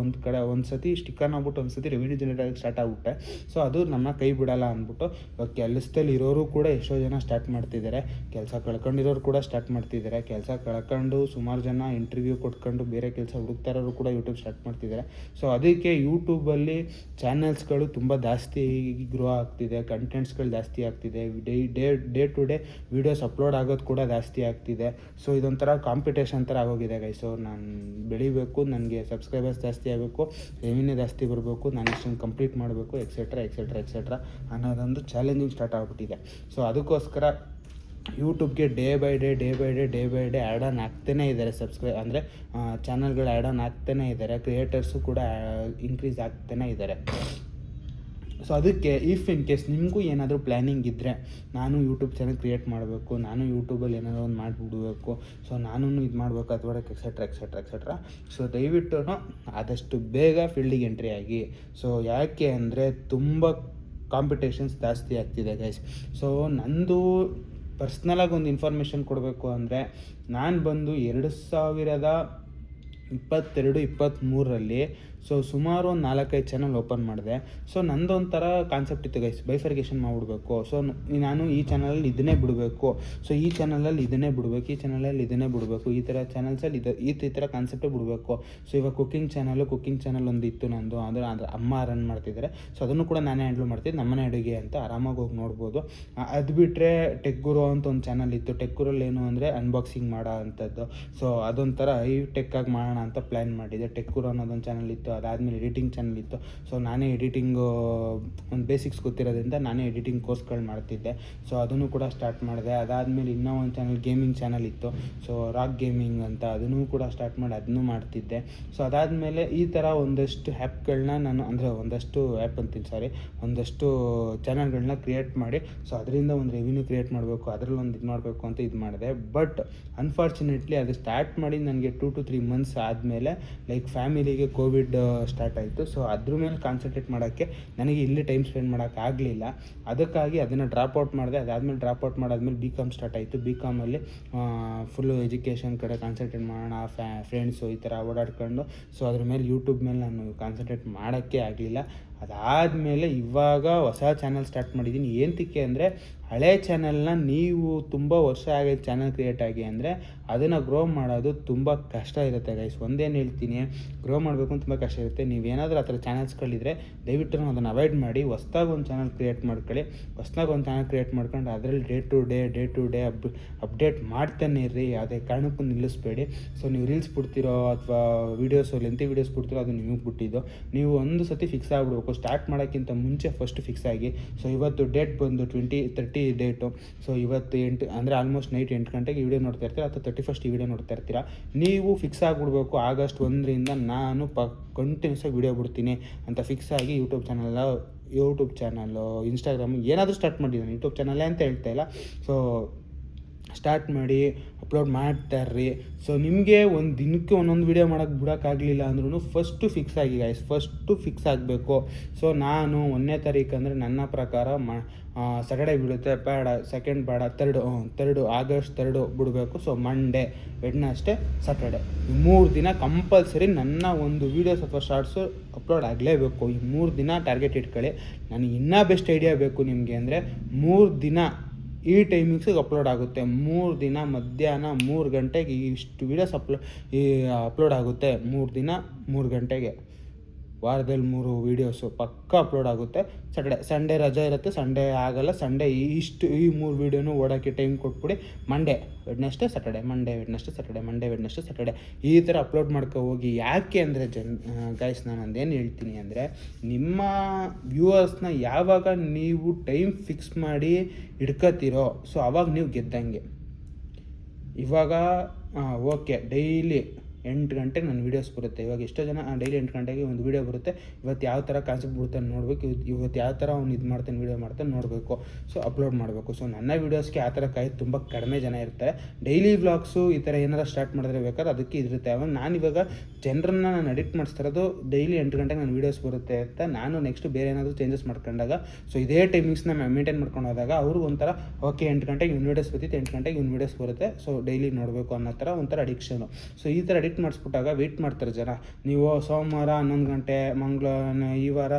ಒಂದು ಕಡೆ ಒಂದು ಸತಿ ಸ್ಟಿಕ್ಕರ್ ಆಗ್ಬಿಟ್ಟು ಒಂದು ಸತಿ ರೆವಿನ್ಯೂ ಜನರೇಟ್ ಆಗಿ ಸ್ಟಾರ್ಟ್ ಆಗಿಬಿಟ್ಟೆ. ಸೊ ಅದು ನಮ್ಮ ಕೈ ಬಿಡಲ್ಲ ಅಂದ್ಬಿಟ್ಟು ಇವಾಗ ಕೆಲಸದಲ್ಲಿ ಇರೋರು ಕೂಡ ಎಷ್ಟೋ ಜನ ಸ್ಟಾರ್ಟ್ ಮಾಡ್ತಿದ್ದಾರೆ, ಕೆಲಸ ಕಳ್ಕೊಂಡಿರೋರು ಕೂಡ ಸ್ಟಾರ್ಟ್ ಮಾಡ್ತಿದ್ದಾರೆ. ಕೆಲಸ ಕಳ್ಕೊಂಡು ಸುಮಾರು ಜನ ಇಂಟರ್ವ್ಯೂ ಕೊಟ್ಕೊಂಡು ಬೇರೆ ಕೆಲಸ ಹುಡುಕ್ತಾ ಇರೋರು ಕೂಡ ಯೂಟ್ಯೂಬ್ ಸ್ಟಾರ್ಟ್ ಮಾಡ್ತಿದ್ದಾರೆ. ಸೊ ಅದಕ್ಕೆ ಯೂಟ್ಯೂಬಲ್ಲಿ ಚಾನಲ್ಸ್ಗಳು ತುಂಬ ಜಾಸ್ತಿ ಗ್ರೋ ಆಗ್ತಿದೆ, ಕಂಟೆಂಟ್ಸ್ಗಳು ಜಾಸ್ತಿ ಆಗ್ತಿದೆ, day to day videos upload ಆಗೋದು ಕೂಡ ಜಾಸ್ತಿ ಆಗ್ತಿದೆ. ಸೊ ಇದೊಂಥರ ಕಾಂಪಿಟೇಷನ್ ಥರ ಆಗೋಗಿದೆ ಗೈಸ್. ಸೊ ನಾನು ಬೆಳಿಬೇಕು, ನನಗೆ ಸಬ್ಸ್ಕ್ರೈಬರ್ಸ್ ಜಾಸ್ತಿ ಆಗಬೇಕು, ರೆವಿನ್ಯೂ ಜಾಸ್ತಿ ಬರಬೇಕು, ನಾನು ಇಷ್ಟೊಂದು ಕಂಪ್ಲೀಟ್ ಮಾಡಬೇಕು, ಎಕ್ಸೆಟ್ರಾ ಅನ್ನೋದೊಂದು ಚಾಲೆಂಜಿಂಗ್ ಸ್ಟಾರ್ಟ್ ಆಗಿಬಿಟ್ಟಿದೆ. ಸೊ ಅದಕ್ಕೋಸ್ಕರ ಯೂಟ್ಯೂಬ್ಗೆ day by day add on ಆಗ್ತಾನೇ ಇದ್ದಾರೆ. ಅಂದರೆ ಚಾನಲ್ಗಳು ಆ್ಯಡ್ ಆನ್ ಆಗ್ತಾನೇ ಇದ್ದಾರೆ, ಕ್ರಿಯೇಟರ್ಸು ಕೂಡ ಇನ್ಕ್ರೀಸ್ ಆಗ್ತಾನೇ ಇದ್ದಾರೆ. ಸೊ ಅದಕ್ಕೆ ಇಫ್ ಇನ್ ಕೇಸ್ ನಿಮಗೂ ಏನಾದರೂ ಪ್ಲ್ಯಾನಿಂಗ್ ಇದ್ದರೆ, ನಾನು ಯೂಟ್ಯೂಬ್ ಚಾನಲ್ ಕ್ರಿಯೇಟ್ ಮಾಡಬೇಕು, ನಾನು ಯೂಟ್ಯೂಬಲ್ಲಿ ಏನಾದರೂ ಒಂದು ಮಾಡಿಬಿಡಬೇಕು, ಸೊ ನಾನು ಇದು ಮಾಡಬೇಕು ಅಥವಾ ಎಕ್ಸೆಟ್ರಾ. ಸೊ ದಯವಿಟ್ಟು ಆದಷ್ಟು ಬೇಗ ಫೀಲ್ಡಿಗೆ ಎಂಟ್ರಿ ಆಗಿ. ಸೊ ಯಾಕೆ ಅಂದರೆ ತುಂಬ ಕಾಂಪಿಟೇಷನ್ಸ್ ಜಾಸ್ತಿ ಆಗ್ತಿದೆ ಗೈಸ್. ಸೊ ನಂದು ಪರ್ಸ್ನಲಾಗಿ ಒಂದು ಇನ್ಫಾರ್ಮೇಷನ್ ಕೊಡಬೇಕು ಅಂದರೆ, ನಾನು ಬಂದು 2022-23ರಲ್ಲಿ ಸೊ ಸುಮಾರು ಒಂದು 4-5 ಚಾನಲ್ ಓಪನ್ ಮಾಡಿದೆ. ಸೊ ನಂದೊಂಥರ ಕಾನ್ಸೆಪ್ಟ್ ಇತ್ತು ಗೈಸ್, ಬೈಫರ್ಗೇಷನ್ ಮಾಡಿಬಿಡ್ಬೇಕು. ಸೊ ನಾನು ಈ ಚಾನಲಲ್ಲಿ ಇದನ್ನೇ ಬಿಡಬೇಕು, ಸೊ ಈ ಚಾನಲಲ್ಲಿ ಇದನ್ನೇ ಬಿಡಬೇಕು, ಈ ಚಾನಲಲ್ಲಿ ಇದನ್ನೇ ಬಿಡಬೇಕು, ಈ ಥರ ಚಾನಲ್ಸಲ್ಲಿ ಈ ಥರ ಕಾನ್ಸೆಪ್ಟೇ ಬಿಡಬೇಕು. ಸೊ ಇವಾಗ ಕುಕ್ಕಿಂಗ್ ಚಾನಲ್ ಒಂದು ಇತ್ತು ನಂದು, ಅಂದರೆ ಅಮ್ಮ ರನ್ ಮಾಡ್ತಿದ್ದಾರೆ. ಸೊ ಅದನ್ನು ಕೂಡ ನಾನೇ ಹ್ಯಾಂಡ್ಲ್ ಮಾಡ್ತಿದ್ದೆ, ನಮ್ಮನೆ ಅಡುಗೆ ಅಂತ ಆರಾಮಾಗಿ ಹೋಗಿ ನೋಡ್ಬೋದು. ಅದು ಬಿಟ್ಟರೆ ಟೆಕ್ ಗುರು ಅಂತ ಒಂದು ಚಾನಲ್ ಇತ್ತು. ಟೆಕ್ ಗುರಲ್ಲಿ ಏನು ಅಂದರೆ ಅನ್ಬಾಕ್ಸಿಂಗ್ ಮಾಡೋ ಅಂಥದ್ದು. ಸೊ ಅದೊಂಥರ ಟೆಕ್ಕಾಗಿ ಮಾಡೋಣ ಅಂತ ಪ್ಲ್ಯಾನ್ ಮಾಡಿದೆ. ಟೆಕ್ ಗುರು ಅನ್ನೋದೊಂದು ಚಾನಲ್ ಇತ್ತು. ಅದಾದಮೇಲೆ ಎಡಿಟಿಂಗ್ ಚಾನಲ್ ಇತ್ತು. ಸೊ ನಾನೇ ಎಡಿಟಿಂಗು ಒಂದು ಬೇಸಿಕ್ಸ್ ಗೊತ್ತಿರೋದ್ರಿಂದ ನಾನೇ ಎಡಿಟಿಂಗ್ ಕೋರ್ಸ್ಗಳು ಮಾಡ್ತಿದ್ದೆ. ಸೊ ಅದನ್ನು ಕೂಡ ಸ್ಟಾರ್ಟ್ ಮಾಡಿದೆ. ಅದಾದಮೇಲೆ ಇನ್ನೂ ಒಂದು ಚಾನಲ್ ಗೇಮಿಂಗ್ ಚಾನಲ್ ಇತ್ತು, ಸೊ ರಾಕ್ ಗೇಮಿಂಗ್ ಅಂತ, ಅದನ್ನು ಕೂಡ ಸ್ಟಾರ್ಟ್ ಮಾಡಿ ಅದನ್ನು ಮಾಡ್ತಿದ್ದೆ. ಸೊ ಅದಾದಮೇಲೆ ಈ ಥರ ಒಂದಷ್ಟು ಆ್ಯಪ್ಗಳನ್ನ ನಾನು ಒಂದಷ್ಟು ಚಾನಲ್ಗಳನ್ನ ಕ್ರಿಯೇಟ್ ಮಾಡಿ, ಸೊ ಅದರಿಂದ ಒಂದು ರೆವಿನ್ಯೂ ಕ್ರಿಯೇಟ್ ಮಾಡಬೇಕು, ಅದರಲ್ಲಿ ಒಂದು ಇದು ಮಾಡಬೇಕು ಅಂತ ಇದು ಮಾಡಿದೆ. ಬಟ್ ಅನ್ಫಾರ್ಚುನೇಟ್ಲಿ ಅದು ಸ್ಟಾರ್ಟ್ ಮಾಡಿ ನನಗೆ 2 to 3 months ಆದಮೇಲೆ ಲೈಕ್ ಫ್ಯಾಮಿಲಿಗೆ ಕೋವಿಡ್ ಸ್ಟಾರ್ಟ್ ಆಯಿತು. ಸೊ ಅದ್ರ ಮೇಲೆ ಕಾನ್ಸಂಟ್ರೇಟ್ ಮಾಡೋಕ್ಕೆ ನನಗೆ ಇಲ್ಲಿ ಟೈಮ್ ಸ್ಪೆಂಡ್ ಮಾಡೋಕ್ಕಾಗಲಿಲ್ಲ. ಅದಕ್ಕಾಗಿ ಅದನ್ನು ಡ್ರಾಪ್ಔಟ್ ಮಾಡಿದೆ. ಅದಾದಮೇಲೆ ಡ್ರಾಪ್ಔಟ್ ಮಾಡಾದ್ಮೇಲೆ BCom ಸ್ಟಾರ್ಟ್ ಆಯಿತು. BComಲ್ಲಿ ಫುಲ್ಲು ಎಜುಕೇಷನ್ ಕಡೆ ಕಾನ್ಸಂಟ್ರೇಟ್ ಮಾಡೋಣ, ಫ್ರೆಂಡ್ಸು ಈ ಥರ ಓಡಾಡ್ಕೊಂಡು, ಸೊ ಅದ್ರ ಮೇಲೆ ಯೂಟ್ಯೂಬ್ ಮೇಲೆ ನಾನು ಕಾನ್ಸಂಟ್ರೇಟ್ ಮಾಡೋಕ್ಕೆ ಆಗಲಿಲ್ಲ. ಅದಾದಮೇಲೆ ಇವಾಗ ಹೊಸ ಚಾನಲ್ ಸ್ಟಾರ್ಟ್ ಮಾಡಿದ್ದೀನಿ. ಏನಕ್ಕೆ ಅಂದರೆ, ಹಳೆ ಚಾನಲ್ನ ನೀವು ತುಂಬ ವರ್ಷ ಆಗೈತೆ ಚಾನಲ್ ಕ್ರಿಯೇಟ್ ಆಗಿ ಅಂದರೆ ಅದನ್ನು ಗ್ರೋ ಮಾಡೋದು ತುಂಬ ಕಷ್ಟ ಇರುತ್ತೆ ಗೈಸ್. ಒಂದೇನು ಹೇಳ್ತೀನಿ, ಗ್ರೋ ಮಾಡಬೇಕು ಅಂತ ತುಂಬ ಕಷ್ಟ ಇರುತ್ತೆ. ನೀವೇನಾದರೂ ಆ ಥರ ಚಾನಲ್ಸ್ಗಳಿದ್ರೆ ದಯವಿಟ್ಟು ಅದನ್ನು ಅವಾಯ್ಡ್ ಮಾಡಿ, ಹೊಸ್ದಾಗಿ ಒಂದು ಚಾನಲ್ ಕ್ರಿಯೇಟ್ ಮಾಡ್ಕೊಳ್ಳಿ. ಮಾಡ್ಕೊಂಡು ಅದರಲ್ಲಿ ಡೇ ಟು ಡೇ ಅಪ್ಡೇಟ್ ಮಾಡ್ತಾನೆ ಇರ್ರಿ, ಯಾವುದೇ ಕಾರಣಕ್ಕೂ ನಿಲ್ಲಿಸ್ಬೇಡಿ. ಸೊ ನೀವು ರೀಲ್ಸ್ ಬಿಡ್ತಿರೋ ಅಥವಾ ಲೆಂತಿ ವೀಡಿಯೋಸ್ ಬಿಡ್ತಿರೋ ಅದು ನಿಮಗೆ ಬಿಟ್ಟಿದ್ದು. ನೀವು ಒಂದು ಸತಿ ಫಿಕ್ಸ್ ಆಗಿಬಿಡ್ಬೇಕು. ಸ್ಟಾರ್ಟ್ ಮಾಡೋಕ್ಕಿಂತ ಮುಂಚೆ ಫಸ್ಟ್ ಫಿಕ್ಸ್ ಆಗಿ. ಸೊ ಇವತ್ತು ಡೇಟ್ ಬಂದು 20-30 ಡೇಟು. ಸೊ ಇವತ್ತು 8 ಅಂದರೆ ಆಲ್ಮೋಸ್ಟ್ ನೈಟ್ 8 ಗಂಟೆಗೆ ವೀಡಿಯೋ ನೋಡ್ತಾ ಇರ್ತೀರ ಅಥವಾ 31st ಈ ವಿಡಿಯೋ ನೋಡ್ತಾ ಇರ್ತೀರ. ನೀವು ಫಿಕ್ಸ್ ಆಗಿಬಿಡ್ಬೇಕು, August 1ರಿಂದ ನಾನು ಕಂಟಿನ್ಯೂಸ್ ಆಗಿ ವೀಡಿಯೋ ಬಿಡ್ತೀನಿ ಅಂತ ಫಿಕ್ಸ್ ಆಗಿ ಯೂಟ್ಯೂಬ್ ಚಾನಲ್ಲು, ಇನ್ಸ್ಟಾಗ್ರಾಮ್ ಏನಾದರೂ ಸ್ಟಾರ್ಟ್ ಮಾಡಿದ್ದೀನಿ. ಯೂಟ್ಯೂಬ್ ಚಾನಲ್ಲೇ ಅಂತ ಹೇಳ್ತಾ ಇಲ್ಲ. ಸೊ ಸ್ಟಾರ್ಟ್ ಮಾಡಿ ಅಪ್ಲೋಡ್ ಮಾಡ್ತಾರ್ರಿ. ಸೊ ನಿಮಗೆ ಒಂದು ದಿನಕ್ಕೆ ಒಂದೊಂದು ವೀಡಿಯೋ ಮಾಡೋಕ್ಕೆ ಬಿಡೋಕ್ಕಾಗಲಿಲ್ಲ ಅಂದ್ರೂ ಫಸ್ಟು ಫಿಕ್ಸ್ ಆಗಿ ಗಾಯ್ಸ್, ಫಸ್ಟು ಫಿಕ್ಸ್ ಆಗಬೇಕು. ಸೊ ನಾನು 1ನೇ ತಾರೀಕು ಅಂದರೆ ನನ್ನ ಪ್ರಕಾರ ಸ್ಯಾಟರ್ಡೇ ಬಿಡುತ್ತೆ, ಬೇಡ ಸೆಕೆಂಡ್ ಬೇಡ, ಥರ್ಡು ಆಗಸ್ಟ್ 3 ಬಿಡಬೇಕು. ಸೊ ಮಂಡೇ, ವೆಡ್ನಸ್ಡೇ, ಸ್ಯಾಟರ್ಡೇ ಈ 3 ದಿನ ಕಂಪಲ್ಸರಿ ನನ್ನ ಒಂದು ವೀಡಿಯೋಸ್ ಅಥವಾ ಶಾರ್ಟ್ಸು ಅಪ್ಲೋಡ್ ಆಗಲೇಬೇಕು. ಈ 3 ದಿನ ಟಾರ್ಗೆಟ್ ಇಟ್ಕೊಳ್ಳಿ. ನನಗೆ ಇನ್ನೂ ಬೆಸ್ಟ್ ಐಡಿಯಾ ಬೇಕು ನಿಮಗೆ ಅಂದರೆ 3 ದಿನ ಈ ಟೈಮಿಂಗ್ಸಿಗೆ ಅಪ್ಲೋಡ್ ಆಗುತ್ತೆ. 3 ದಿನ ಮಧ್ಯಾಹ್ನ 3 ಗಂಟೆಗೆ ಇಷ್ಟು ವೀಡಿಯೋಸ್ ಅಪ್ಲೋಡ್ ಆಗುತ್ತೆ. 3 ದಿನ 3 ಗಂಟೆಗೆ ವಾರದಲ್ಲಿ 3 ವೀಡಿಯೋಸು ಪಕ್ಕ ಅಪ್ಲೋಡ್ ಆಗುತ್ತೆ. ಸಂಡೇ ರಜೆ ಇರುತ್ತೆ, ಸಂಡೇ ಆಗಲ್ಲ. ಸಂಡೇ ಈ 3 ವೀಡಿಯೋನು ಓಡೋಕ್ಕೆ ಟೈಮ್ ಕೊಟ್ಬಿಡಿ. Monday Wednesday Saturday, Monday Wednesday Saturday, Monday Wednesday Saturday ಈ ಥರ ಅಪ್ಲೋಡ್ ಮಾಡ್ಕೊ ಹೋಗಿ. ಯಾಕೆ ಅಂದರೆ ಗೈಸ್ ನಾನು ಒಂದೇನು ಹೇಳ್ತೀನಿ ಅಂದರೆ, ನಿಮ್ಮ ವ್ಯೂವರ್ಸ್ನ ಯಾವಾಗ ನೀವು ಟೈಮ್ ಫಿಕ್ಸ್ ಮಾಡಿ ಹಿಡ್ಕೊತೀರೋ ಸೊ ಆವಾಗ ನೀವು ಗೆದ್ದಂಗೆ. ಇವಾಗ ಓಕೆ ಡೈಲಿ 8 ಗಂಟೆಗೆ ನನ್ನ ವೀಡಿಯೋಸ್ ಬರುತ್ತೆ. ಇವಾಗ ಎಷ್ಟೋ ಜನ ಡೈಲಿ 8 ಗಂಟೆಗೆ ಒಂದು ವೀಡಿಯೋ ಬರುತ್ತೆ, ಇವತ್ತು ಯಾವ ಥರ ಕಾನ್ಸೆಪ್ಟ್ ಬಿಡ್ತಾನೆ ನೋಡಬೇಕು, ಇವತ್ತು ಯಾವ ಥರ ಅವ್ನು ಇದು ಮಾಡ್ತಾನೆ ವೀಡಿಯೋ ಮಾಡ್ತಾನೆ ನೋಡಬೇಕು. ಸೊ ಅಪ್ಲೋಡ್ ಮಾಡಬೇಕು. ಸೊ ನನ್ನ ವೀಡಿಯೋಸ್ಗೆ ಆ ಥರ ತುಂಬ ಕಡಿಮೆ ಜನ ಇರ್ತಾರೆ. ಡೈಲಿ ವ್ಲಾಗ್ಸು ಈ ಥರ ಏನಾರು ಸ್ಟಾರ್ಟ್ ಮಾಡಿದ್ರೆ ಬೇಕಾದ್ರೆ ಅದಕ್ಕೆ ಇರುತ್ತೆ. ಅವಾಗ ನಾನಿವಾಗ ಜನರನ್ನ ನಾನು ಎಡಿಟ್ ಮಾಡಿಸ್ತಿರೋದು ಡೈಲಿ 8 ಗಂಟೆಗೆ ನನ್ನ ವೀಡಿಯೋಸ್ ಬರುತ್ತೆ ಅಂತ ನಾನು ನೆಕ್ಸ್ಟ್ ಬೇರೆ ಏನಾದರೂ ಚೇಂಜಸ್ ಮಾಡ್ಕೊಂಡಾಗ ಸೊ ಇದೇ ಟೈಮಿಂಗ್ಸ್ನ ಮೇಂಟೈನ್ ಮಾಡ್ಕೊಂಡು ಹೋದಾಗ ಅವ್ರಿಗೆ ಒಂಥರ ಓಕೆ 8 ಗಂಟೆಗೆ ಇವ್ನು ವೀಡಿಯೋಸ್ ಬರ್ತಿತ್ತು, 8 ಗಂಟೆಗೆ ಇವ್ನು ವೀಡಿಯೋಸ್ ಬರುತ್ತೆ, ಸೊ ಡೈಲಿ ನೋಡಬೇಕು ಅನ್ನೋ ಥರ ಒಂಥರ ಅಡಿಕ್ಷನು. ಸೊ ಈ ಥರ ಎಡಿಟ್ ಮಾಡಿಸ್ಬಿಟ್ಟಾಗ ವೆಯ್ಟ್ ಮಾಡ್ತಾರೆ ಜನ. ನೀವು ಸೋಮವಾರ 11 ಗಂಟೆ, ಈ ವಾರ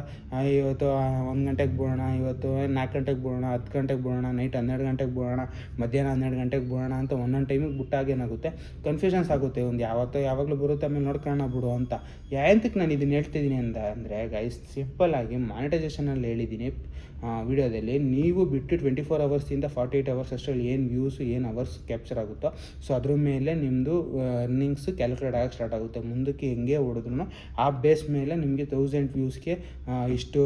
ಇವತ್ತು 1 ಗಂಟೆಗೆ ಬಿಡೋಣ, ಇವತ್ತು 4 ಗಂಟೆಗೆ ಬಿಡೋಣ, 10 ಗಂಟೆಗೆ ಬಿಡೋಣ, ನೈಟ್ 12 ಗಂಟೆಗೆ ಬಿಡೋಣ, ಮಧ್ಯಾಹ್ನ 12 ಗಂಟೆಗೆ ಬಿಡೋಣ ಅಂತ ಒಂದೊಂದು ಟೈಮಿಗೆ ಬಿಟ್ಟಾಗ ಏನಾಗುತ್ತೆ ಕನ್ಫ್ಯೂಷನ್ಸ್ ಆಗುತ್ತೆ. ಒಂದು ಯಾವಾಗಲೂ ಬರುತ್ತೆ ಆಮೇಲೆ ನೋಡ್ಕೊಳ್ಳೋಣ ಬಿಡು ಅಂತ. ಎಂತಕ್ಕೆ ನಾನು ಇದನ್ನು ಹೇಳ್ತಿದ್ದೀನಿ ಅಂದರೆ ಗೈಸ್ ಸಿಂಪಲ್ಲಾಗಿ ಮಾನಿಟೈಸೇಷನಲ್ಲಿ ಹೇಳಿದ್ದೀನಿ ವಿಡಿಯೋದಲ್ಲಿ. ನೀವು ಬಿಟ್ಟು 24 ಅವರ್ಸಿಂದ 48 ಅವರ್ಸ್ ಅಷ್ಟರಲ್ಲಿ ಏನು ವ್ಯೂಸು ಏನು ಅವರ್ಸ್ ಕ್ಯಾಪ್ಚರ್ ಆಗುತ್ತೋ ಸೊ ಅದ್ರ ಮೇಲೆ ನಿಮ್ಮದು ಅರ್ನಿಂಗ್ಸು ಕ್ಯಾಲ್ಕುಲೇಟ್ ಆಗೋಕ್ಕೆ ಸ್ಟಾರ್ಟ್ ಆಗುತ್ತೆ. ಮುಂದಕ್ಕೆ ಹೆಂಗೆ ಹೊಡೆದ್ರು ಆ ಬೇಸ್ ಮೇಲೆ ನಿಮಗೆ 1000 ವ್ಯೂಸ್ಗೆ ಇಷ್ಟು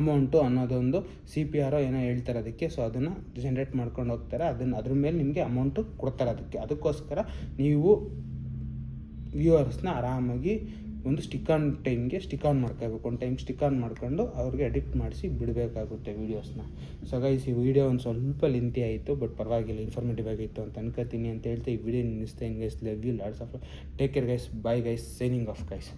ಅಮೌಂಟು ಅನ್ನೋದೊಂದು CPR ಏನೋ ಹೇಳ್ತಾರೆ ಅದಕ್ಕೆ. ಸೊ ಅದನ್ನು ಜನ್ರೇಟ್ ಮಾಡ್ಕೊಂಡು ಹೋಗ್ತಾರೆ. ಅದ್ರ ಮೇಲೆ ನಿಮಗೆ ಅಮೌಂಟು ಕೊಡ್ತಾರೆ. ಅದಕ್ಕೋಸ್ಕರ ನೀವು ವ್ಯೂವರ್ಸ್ನ ಆರಾಮಾಗಿ ಒಂದು ಸ್ಟಿಕ್ ಆನ್ ಮಾಡ್ಕೋಬೇಕು. ಒಂದು ಟೈಮ್ ಸ್ಟಿಕ್ ಆನ್ ಮಾಡ್ಕೊಂಡು ಅವ್ರಿಗೆ ಎಡಿಟ್ ಮಾಡಿಸಿ ಬಿಡಬೇಕಾಗುತ್ತೆ ವೀಡಿಯೋಸ್ನ. ಸೊ ಗೈಸ್ ಈ ವಿಡಿಯೋ ಒಂದು ಸ್ವಲ್ಪ ಲೆಂತಿ ಆಯಿತು, ಬಟ್ ಪರವಾಗಿಲ್ಲ, ಇನ್ಫಾರ್ಮೇಟಿವ್ ಆಗಿತ್ತು ಅಂತ ಅನ್ಕೋತೀನಿ ಅಂತ ಹೇಳ್ತಾ ಈ ವಿಡಿಯೋ ನಿಲ್ಲಿಸ್ತಾ. Guys love you lots of take care guys, bye guys, signing off guys.